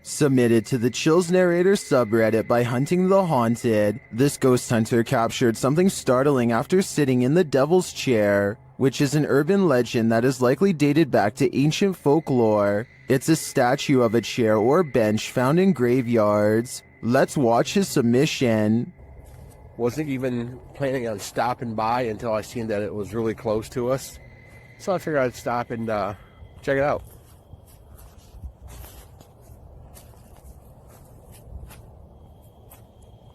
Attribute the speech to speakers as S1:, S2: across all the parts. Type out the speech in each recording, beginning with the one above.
S1: Submitted to the Chills Narrator subreddit by Hunting the Haunted, this ghost hunter captured something startling after sitting in the Devil's Chair, which is an urban legend that is likely dated back to ancient folklore. It's a statue of a chair or bench found in graveyards. Let's watch his submission.
S2: Wasn't even planning on stopping by until I seen that it was really close to us. So I figured I'd stop and check it out.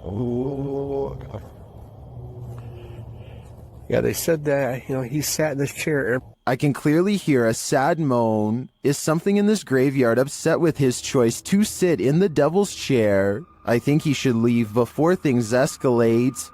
S2: Oh. Yeah, they said that, he sat in this chair.
S1: I can clearly hear a sad moan. Is something in this graveyard upset with his choice to sit in the Devil's Chair? I think he should leave before things escalate.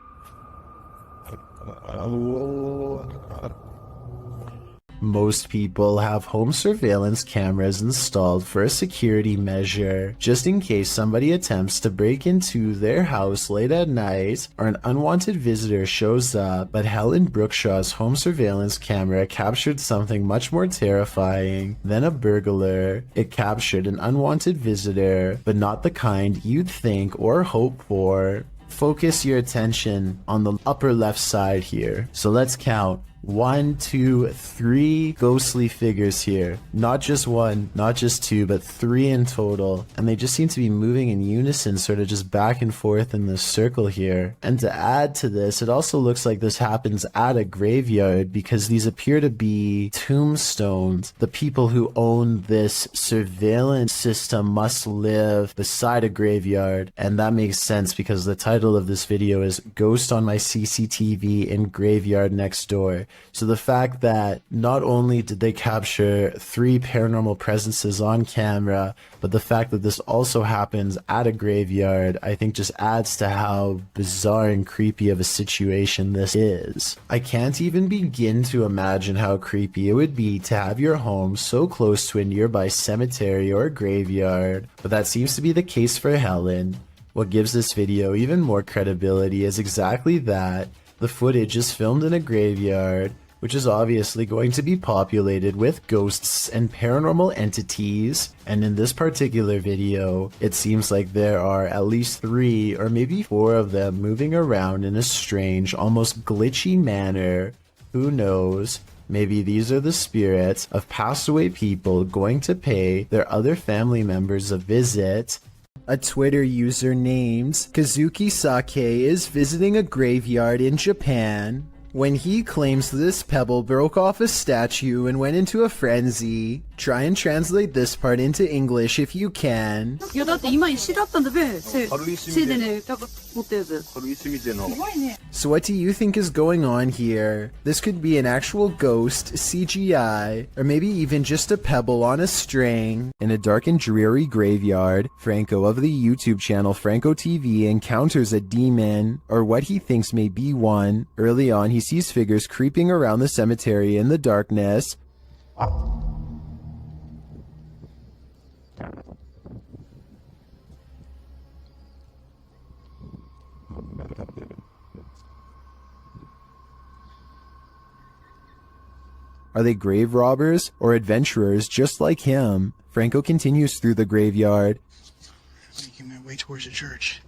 S1: Most people have home surveillance cameras installed for a security measure, just in case somebody attempts to break into their house late at night or an unwanted visitor shows up. But Helen Brookshaw's home surveillance camera captured something much more terrifying than a burglar. It captured an unwanted visitor, but not the kind you'd think or hope for. Focus your attention on the upper left side here. So let's count. 1, 2, 3 ghostly figures here. Not just one, not just two, but 3 in total. And they just seem to be moving in unison, sort of just back and forth in this circle here. And to add to this, it also looks like this happens at a graveyard because these appear to be tombstones. The people who own this surveillance system must live beside a graveyard. And that makes sense because the title of this video is Ghost on My CCTV in Graveyard Next Door. So the fact that not only did they capture 3 paranormal presences on camera, but the fact that this also happens at a graveyard, I think just adds to how bizarre and creepy of a situation this is. I can't even begin to imagine how creepy it would be to have your home so close to a nearby cemetery or graveyard, but that seems to be the case for Helen. What gives this video even more credibility is exactly that. The footage is filmed in a graveyard, which is obviously going to be populated with ghosts and paranormal entities, and in this particular video, it seems like there are at least 3 or maybe 4 of them moving around in a strange, almost glitchy manner. Who knows? Maybe these are the spirits of passed away people going to pay their other family members a visit. A Twitter user named Kazuki Sake is visiting a graveyard in Japan when he claims this pebble broke off a statue and went into a frenzy. Try and translate this part into English if you can. So what do you think is going on here? This could be an actual ghost, CGI, or maybe even just a pebble on a string. In a dark and dreary graveyard, Franco of the YouTube channel Franco TV encounters a demon, or what he thinks may be one. Early on, he sees figures creeping around the cemetery in the darkness. Are they grave robbers or adventurers just like him? Franco continues through the graveyard.
S3: Making my way towards the church.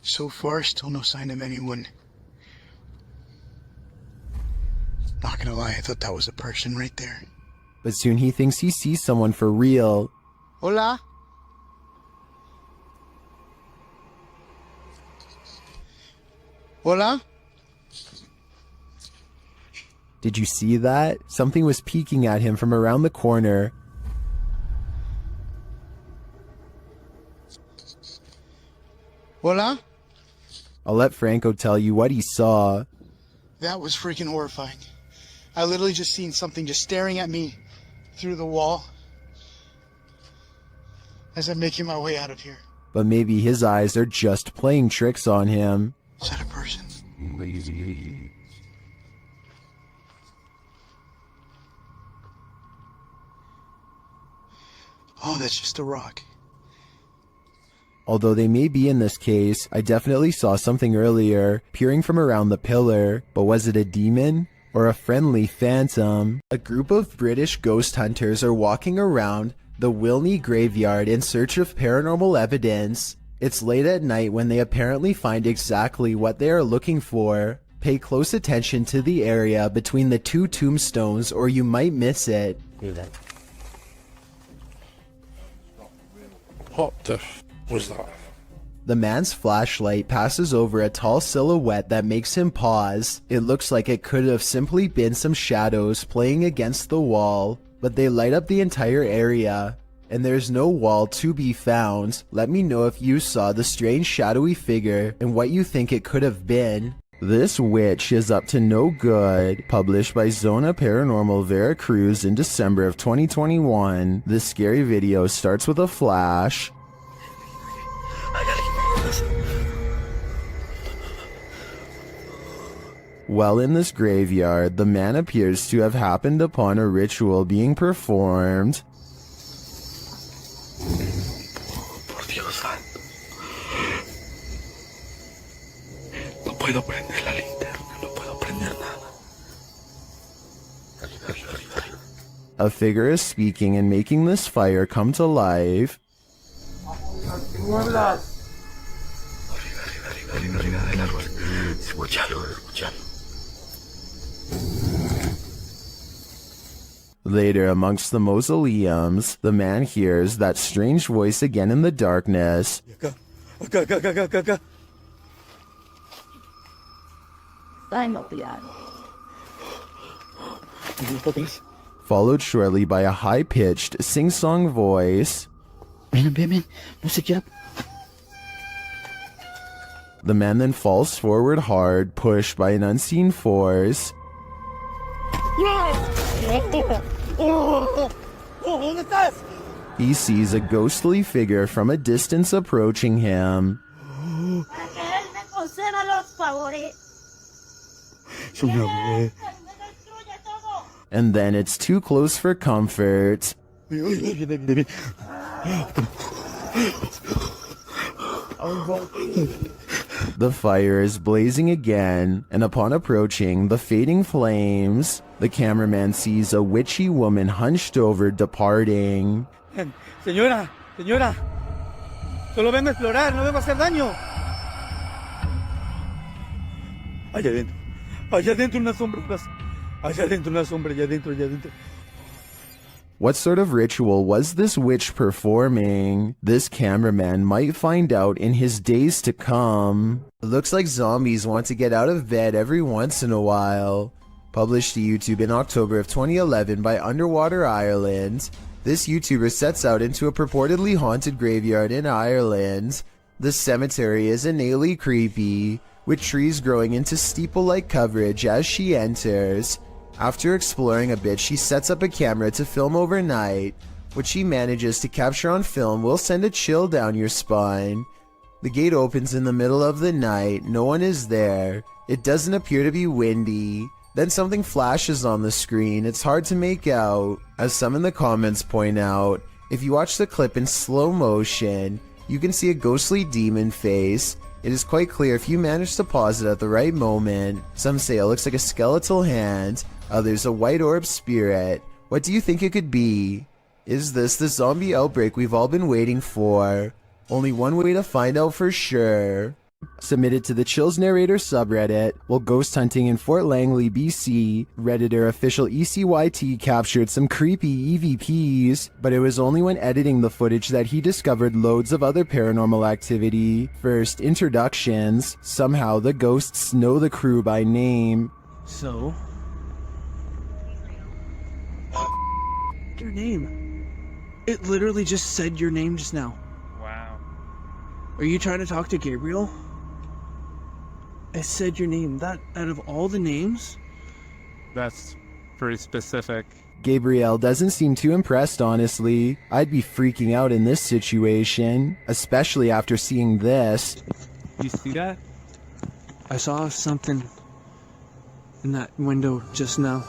S3: So far, still no sign of anyone. Not gonna lie, I thought that was a person right there.
S1: But soon he thinks he sees someone for real.
S3: Hola? Hola?
S1: Did you see that? Something was peeking at him from around the corner.
S3: Hola?
S1: I'll let Franco tell you what he saw.
S3: That was freaking horrifying. I literally just seen something just staring at me through the wall as I'm making my way out of here.
S1: But maybe his eyes are just playing tricks on him.
S3: Is that a person? Oh, that's just a rock.
S1: Although they may be in this case, I definitely saw something earlier, peering from around the pillar. But was it a demon? Or a friendly phantom? A group of British ghost hunters are walking around the Wilney graveyard in search of paranormal evidence. It's late at night when they apparently find exactly what they are looking for. Pay close attention to the area between the two tombstones or you might miss it.
S4: What the f was that?
S1: The man's flashlight passes over a tall silhouette that makes him pause. It looks like it could have simply been some shadows playing against the wall, but they light up the entire area. And there's no wall to be found. Let me know if you saw the strange shadowy figure and what you think it could have been. This witch is up to no good. Published by Zona Paranormal Veracruz in December of 2021. This scary video starts with a flash. While in this graveyard, the man appears to have happened upon a ritual being performed.
S4: Por Dios santo. No puedo prender la linterna, no puedo prender nada.
S1: A figure is speaking and making this fire come to life.
S4: Arriba del árbol. Escuchalo.
S1: Later, amongst the mausoleums, the man hears that strange voice again in the darkness.
S4: Acá.
S1: Followed shortly by a high-pitched, sing-song voice.
S5: Ven, no se quiera.
S1: The man then falls forward hard, pushed by an unseen force. He sees a ghostly figure from a distance approaching him. And then it's too close for comfort. The fire is blazing again, and upon approaching the fading flames, the cameraman sees a witchy woman hunched over, departing.
S5: Señora, solo vengo a explorar, no vengo a hacer daño. Allá adentro unas sombras. Allá adentro.
S1: What sort of ritual was this witch performing? This cameraman might find out in his days to come. It looks like zombies want to get out of bed every once in a while. Published to YouTube in October of 2011 by Underwater Ireland. This YouTuber sets out into a purportedly haunted graveyard in Ireland. The cemetery is innately creepy, with trees growing into steeple-like coverage as she enters. After exploring a bit, she sets up a camera to film overnight. What she manages to capture on film will send a chill down your spine. The gate opens in the middle of the night, no one is there. It doesn't appear to be windy. Then something flashes on the screen, it's hard to make out. As some in the comments point out, if you watch the clip in slow motion, you can see a ghostly demon face. It is quite clear if you manage to pause it at the right moment. Some say it looks like a skeletal hand, others a white orb spirit. What do you think it could be? Is this the zombie outbreak we've all been waiting for? Only one way to find out for sure. Submitted to the Chills Narrator subreddit. While ghost hunting in Fort Langley, BC, Redditor official ECYT captured some creepy EVPs, but it was only when editing the footage that he discovered loads of other paranormal activity. First, introductions. Somehow the ghosts know the crew by name.
S5: So? Your name. It literally just said your name just now.
S6: Wow.
S5: Are you trying to talk to Gabriel? I said your name. That, out of all the names?
S6: That's pretty specific.
S1: Gabriel doesn't seem too impressed, honestly. I'd be freaking out in this situation, especially after seeing this.
S6: You see that?
S5: I saw something in that window just now.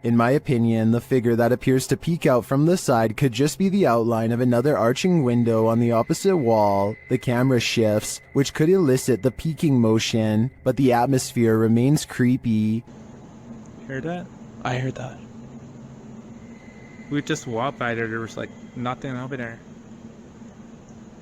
S1: In my opinion, the figure that appears to peek out from the side could just be the outline of another arching window on the opposite wall. The camera shifts, which could elicit the peeking motion, but the atmosphere remains creepy.
S6: Heard that?
S5: I heard that.
S6: We just walked by there. There was like nothing over there.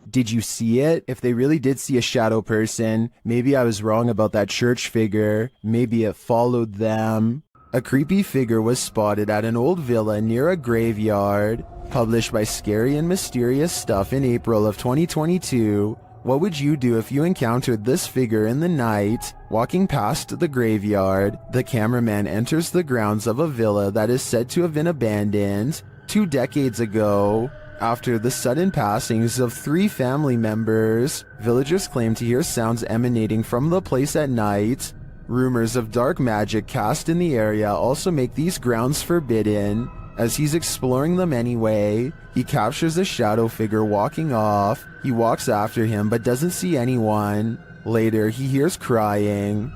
S1: Did you see it? If they really did see a shadow person, maybe I was wrong about that church figure. Maybe it followed them. A creepy figure was spotted at an old villa near a graveyard. Published by Scary and Mysterious Stuff in April of 2022. What would you do if you encountered this figure in the night? Walking past the graveyard, the cameraman enters the grounds of a villa that is said to have been abandoned 2 decades ago. After the sudden passings of 3 family members, villagers claim to hear sounds emanating from the place at night. Rumors of dark magic cast in the area also make these grounds forbidden. As he's exploring them anyway, he captures a shadow figure walking off. He walks after him but doesn't see anyone. Later, he hears crying.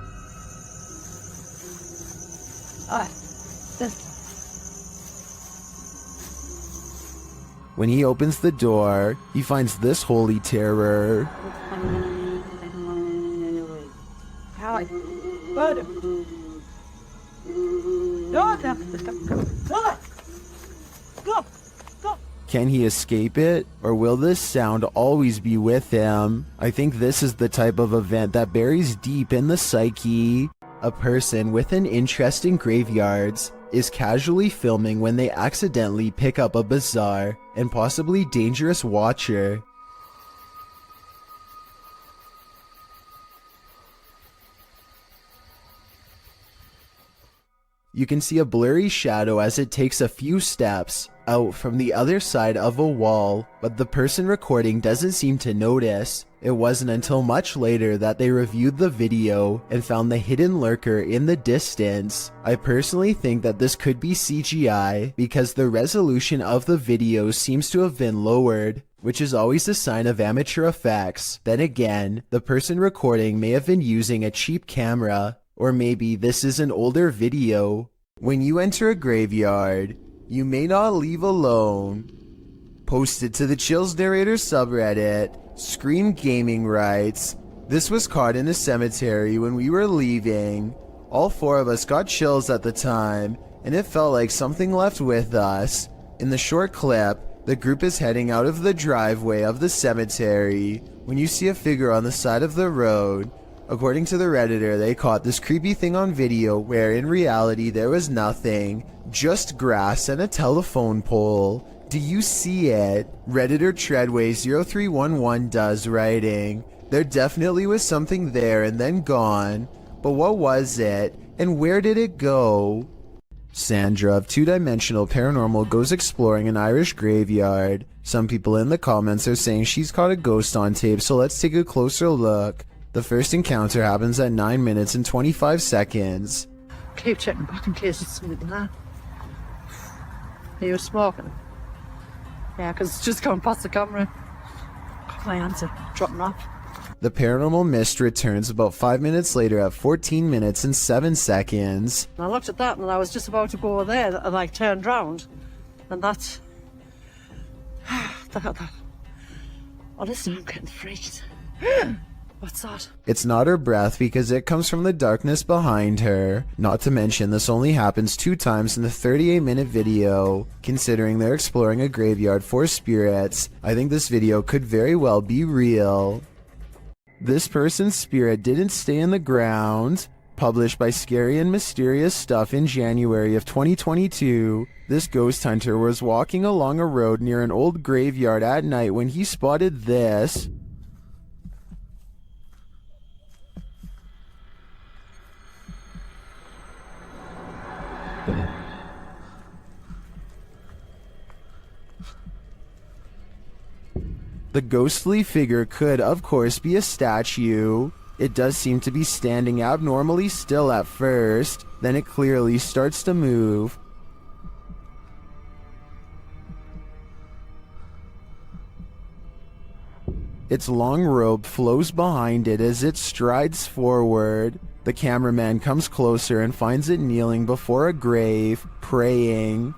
S1: When he opens the door, he finds this holy terror. Can he escape it, or will this sound always be with him? I think this is the type of event that buries deep in the psyche. A person with an interest in graveyards is casually filming when they accidentally pick up a bizarre and possibly dangerous watcher. You can see a blurry shadow as it takes a few steps out from the other side of a wall, but the person recording doesn't seem to notice. It wasn't until much later that they reviewed the video and found the hidden lurker in the distance. I personally think that this could be CGI because the resolution of the video seems to have been lowered, which is always a sign of amateur effects. Then again, the person recording may have been using a cheap camera. Or maybe this is an older video. When you enter a graveyard, you may not leave alone. Posted to the Chills Narrator subreddit, Scream Gaming writes, "This was caught in a cemetery when we were leaving. All 4 of us got chills at the time, and it felt like something left with us. In the short clip, the group is heading out of the driveway of the cemetery when you see a figure on the side of the road. According to the Redditor, they caught this creepy thing on video where in reality there was nothing, just grass and a telephone pole. Do you see it?" Redditor Treadway0311 does, writing, "There definitely was something there and then gone, but what was it and where did it go?" Sandra of 2-Dimensional Paranormal goes exploring an Irish graveyard. Some people in the comments are saying she's caught a ghost on tape, so let's take a closer look. The first encounter happens at 9 minutes and 25 seconds.
S7: Keep checking back in case it's something there. Are you smoking? Yeah, because it's just going past the camera. Got my answer. Dropping off.
S1: The paranormal mist returns about 5 minutes later at 14 minutes and 7 seconds.
S7: And I looked at that and I was just about to go there and I turned round. And that's... Honestly, I'm getting freaked. What's that?
S1: It's not her breath because it comes from the darkness behind her. Not to mention this only happens 2 times in the 38-minute video. Considering they're exploring a graveyard for spirits, I think this video could very well be real. This person's spirit didn't stay in the ground. Published by Scary and Mysterious Stuff in January of 2022, this ghost hunter was walking along a road near an old graveyard at night when he spotted this. The ghostly figure could, of course, be a statue. It does seem to be standing abnormally still at first, then it clearly starts to move. Its long robe flows behind it as it strides forward. The cameraman comes closer and finds it kneeling before a grave, praying.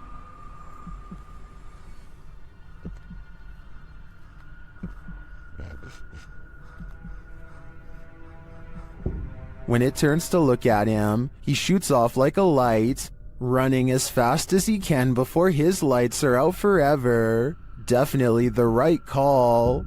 S1: When it turns to look at him, he shoots off like a light, running as fast as he can before his lights are out forever. Definitely the right call.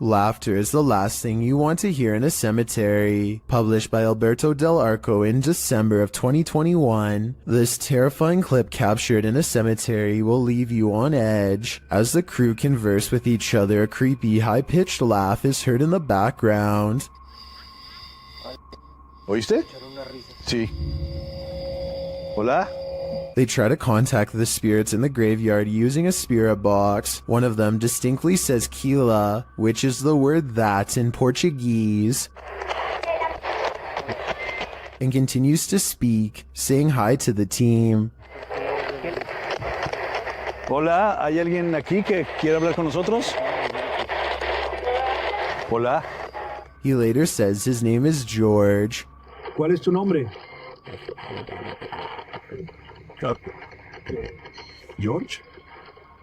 S1: Laughter is the last thing you want to hear in a cemetery. Published by Alberto Del Arco in December of 2021, this terrifying clip captured in a cemetery will leave you on edge. As the crew converse with each other, a creepy, high-pitched laugh is heard in the background.
S8: ¿Oíste? Sí. Hola?
S1: They try to contact the spirits in the graveyard using a spirit box. One of them distinctly says Kila, which is the word that in Portuguese, and continues to speak, saying hi to the team.
S8: Hola, ¿hay alguien aquí que quiere hablar con nosotros? Hola.
S1: He later says his name is George.
S8: ¿Cuál es tu nombre? George?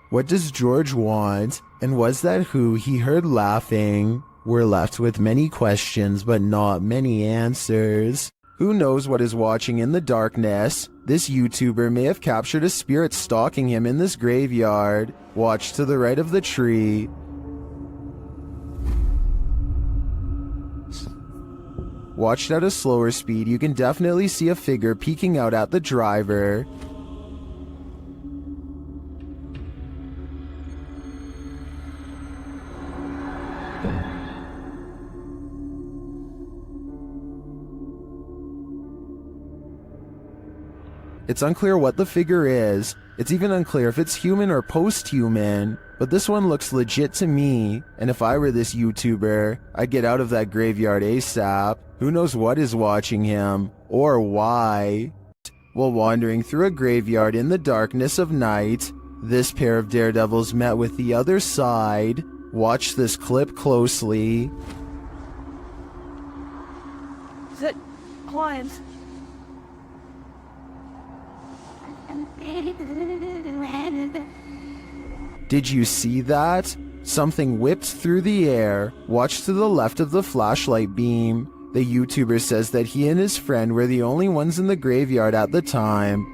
S1: What does George want? And was that who he heard laughing? We're left with many questions, but not many answers. Who knows what is watching in the darkness? This YouTuber may have captured a spirit stalking him in this graveyard. Watch to the right of the tree. Watched at a slower speed, you can definitely see a figure peeking out at the driver. It's unclear what the figure is. It's even unclear if it's human or post-human. But this one looks legit to me, and if I were this YouTuber, I'd get out of that graveyard ASAP. Who knows what is watching him, or why? While wandering through a graveyard in the darkness of night, this pair of daredevils met with the other side. Watch this clip closely.
S7: Is it client?
S1: Did you see that? Something whipped through the air. Watch to the left of the flashlight beam. The YouTuber says that he and his friend were the only ones in the graveyard at the time.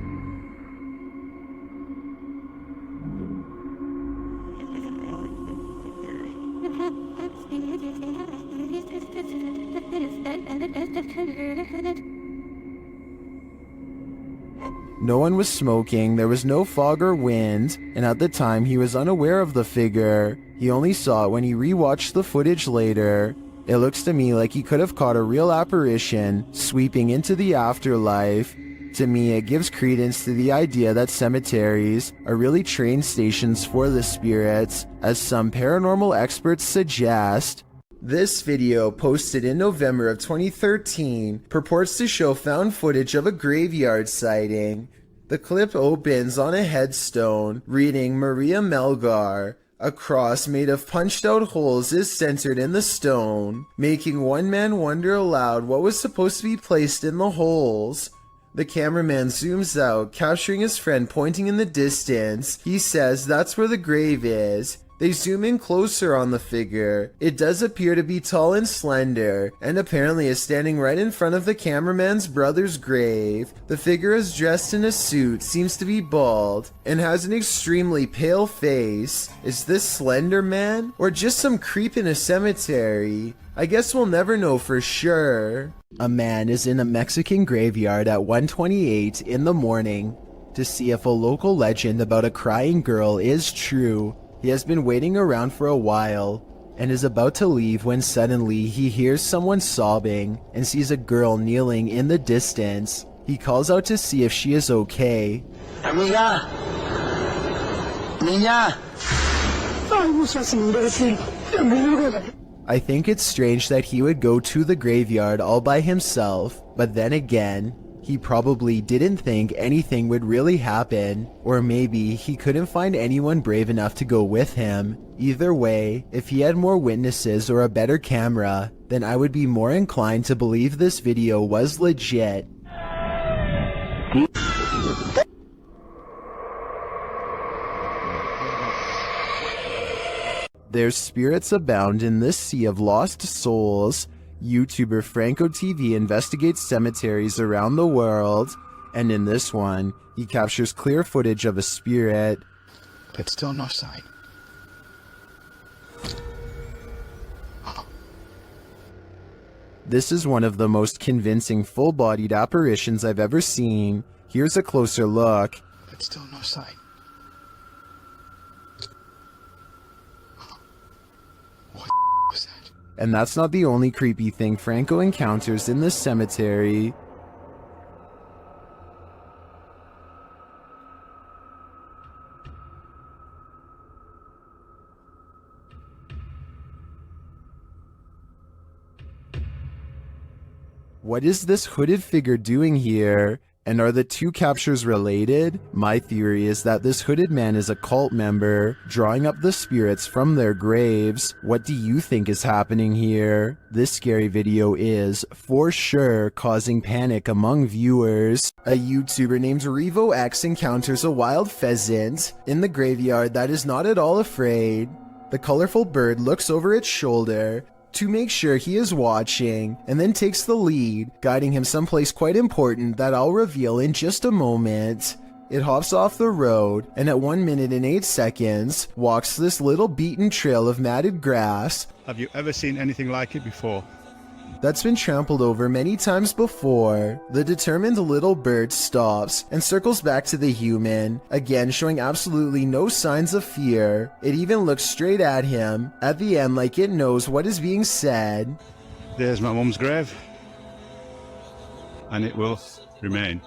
S1: No one was smoking, there was no fog or wind, and at the time he was unaware of the figure. He only saw it when he rewatched the footage later. It looks to me like he could have caught a real apparition sweeping into the afterlife. To me, it gives credence to the idea that cemeteries are really train stations for the spirits, as some paranormal experts suggest. This video, posted in November of 2013, purports to show found footage of a graveyard sighting. The clip opens on a headstone reading Maria Melgar. A cross made of punched out holes is centered in the stone, making one man wonder aloud what was supposed to be placed in the holes. The cameraman zooms out, capturing his friend pointing in the distance. He says that's where the grave is. They zoom in closer on the figure. It does appear to be tall and slender, and apparently is standing right in front of the cameraman's brother's grave. The figure is dressed in a suit, seems to be bald, and has an extremely pale face. Is this Slenderman? Or just some creep in a cemetery? I guess we'll never know for sure. A man is in a Mexican graveyard at 1:28 in the morning to see if a local legend about a crying girl is true. He has been waiting around for a while and is about to leave when suddenly he hears someone sobbing and sees a girl kneeling in the distance. He calls out to see if she is okay.
S9: Amiga. Niña.
S1: I think it's strange that he would go to the graveyard all by himself, but then again, He probably didn't think anything would really happen, or maybe he couldn't find anyone brave enough to go with him. Either way, if he had more witnesses or a better camera, then I would be more inclined to believe this video was legit. There's spirits abound in this sea of lost souls. YouTuber Franco TV investigates cemeteries around the world, and in this one, he captures clear footage of a spirit.
S3: But still no sign.
S1: This is one of the most convincing full-bodied apparitions I've ever seen. Here's a closer look.
S3: But still no sign. What was that?
S1: And that's not the only creepy thing Franco encounters in this cemetery. What is this hooded figure doing here? And are the two captures related? My theory is that this hooded man is a cult member, drawing up the spirits from their graves. What do you think is happening here? This scary video is, for sure, causing panic among viewers. A YouTuber named RevoX encounters a wild pheasant in the graveyard that is not at all afraid. The colorful bird looks over its shoulder to make sure he is watching, and then takes the lead, guiding him someplace quite important that I'll reveal in just a moment. It hops off the road, and at 1 minute and 8 seconds, walks this little beaten trail of matted grass.
S8: Have you ever seen anything like it before?
S1: That's been trampled over many times before. The determined little bird stops and circles back to the human, again showing absolutely no signs of fear. It even looks straight at him, at the end like it knows what is being said.
S8: There's my mum's grave, and it will remain,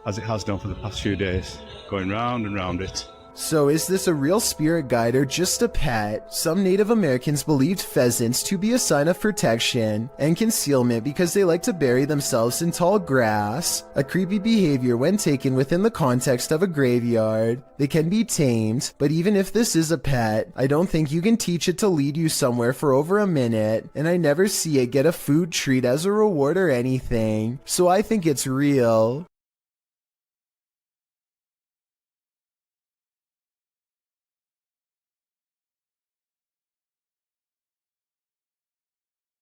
S8: as it has done for the past few days, going round and round it.
S1: So is this a real spirit guide or just a pet? Some Native Americans believed pheasants to be a sign of protection and concealment because they like to bury themselves in tall grass. A creepy behavior when taken within the context of a graveyard. They can be tamed, but even if this is a pet, I don't think you can teach it to lead you somewhere for over a minute, and I never see it get a food treat as a reward or anything. So I think it's real.